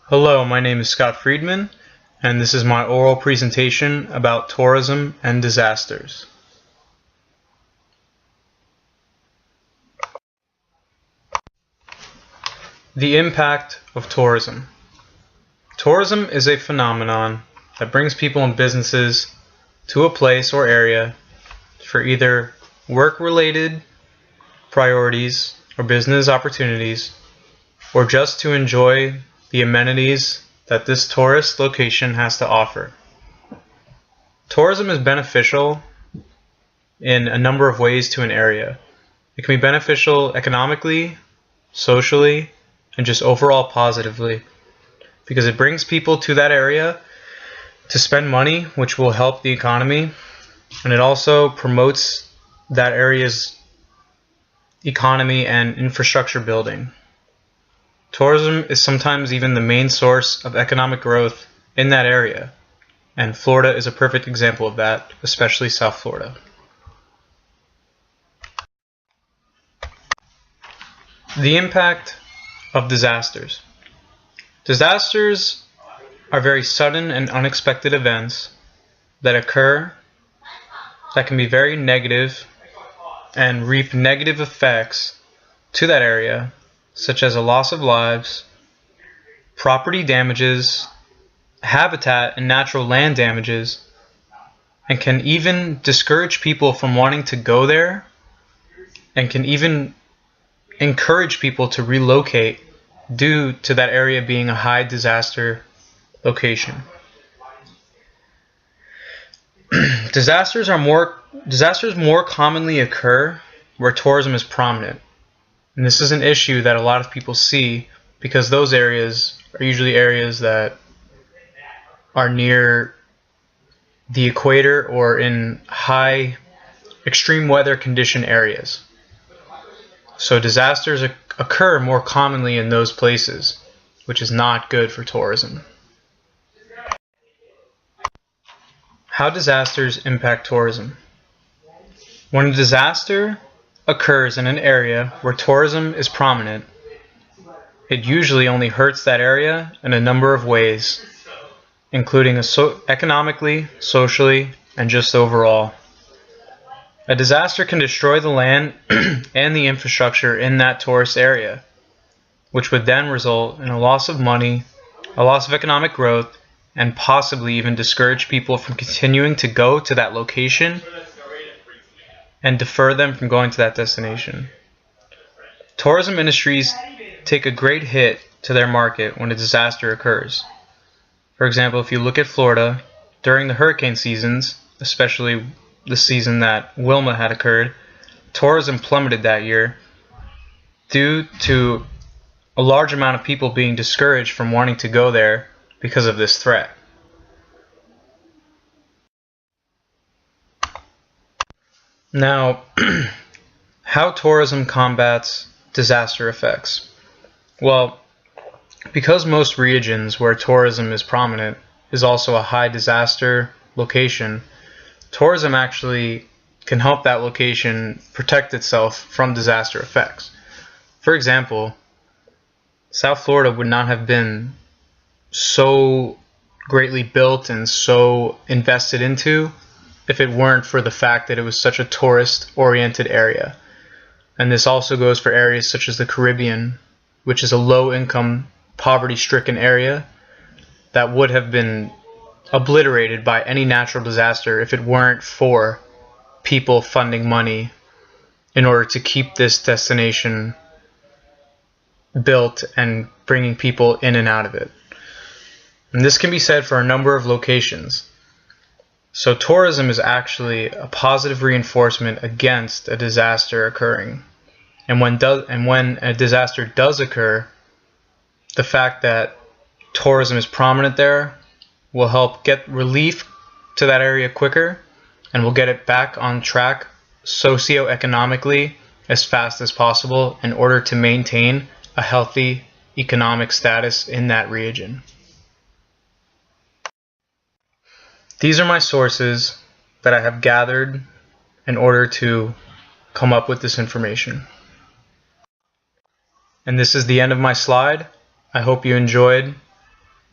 Hello, my name is Scott Friedman, and this is my oral presentation about tourism and disasters. The impact of tourism. Tourism is a phenomenon that brings people and businesses to a place or area for either work-related priorities or business opportunities, or just to enjoy the amenities that this tourist location has to offer. Tourism is beneficial in a number of ways to an area. It can be beneficial economically, socially, and just overall positively, because it brings people to that area to spend money, which will help the economy, and it also promotes that area's economy and infrastructure building. Tourism is sometimes even the main source of economic growth in that area, and Florida is a perfect example of that, especially South Florida. The impact of disasters. Disasters are very sudden and unexpected events that occur that can be very negative and reap negative effects to that area, such as a loss of lives, property damages, habitat and natural land damages, and can even discourage people from wanting to go there, and can even encourage people to relocate due to that area being a high disaster location. Disasters more commonly occur where tourism is prominent. And this is an issue that a lot of people see because those areas are usually areas that are near the equator or in high extreme weather condition areas. So disasters occur more commonly in those places, which is not good for tourism. How disasters impact tourism. When a disaster occurs in an area where tourism is prominent, it usually only hurts that area in a number of ways, including economically, socially, and just overall. A disaster can destroy the land and the infrastructure in that tourist area, which would then result in a loss of money, a loss of economic growth, and possibly even discourage people from continuing to go to that location and defer them from going to that destination. Tourism industries take a great hit to their market when a disaster occurs. For example, if you look at Florida, during the hurricane seasons, especially the season that Wilma had occurred, tourism plummeted that year due to a large amount of people being discouraged from wanting to go there because of this threat. Now, how tourism combats disaster effects. Well, because most regions where tourism is prominent is also a high disaster location, tourism actually can help that location protect itself from disaster effects. For example, South Florida would not have been so greatly built and so invested into if it weren't for the fact that it was such a tourist-oriented area. And this also goes for areas such as the Caribbean, which is a low-income, poverty-stricken area that would have been obliterated by any natural disaster if it weren't for people funding money in order to keep this destination built and bringing people in and out of it. And this can be said for a number of locations. So tourism is actually a positive reinforcement against a disaster occurring. And when a disaster does occur, the fact that tourism is prominent there will help get relief to that area quicker, and will get it back on track socioeconomically as fast as possible in order to maintain a healthy economic status in that region. These are my sources that I have gathered in order to come up with this information. And this is the end of my slide. I hope you enjoyed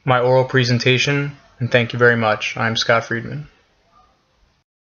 my oral presentation, and thank you very much. I'm Scott Friedman.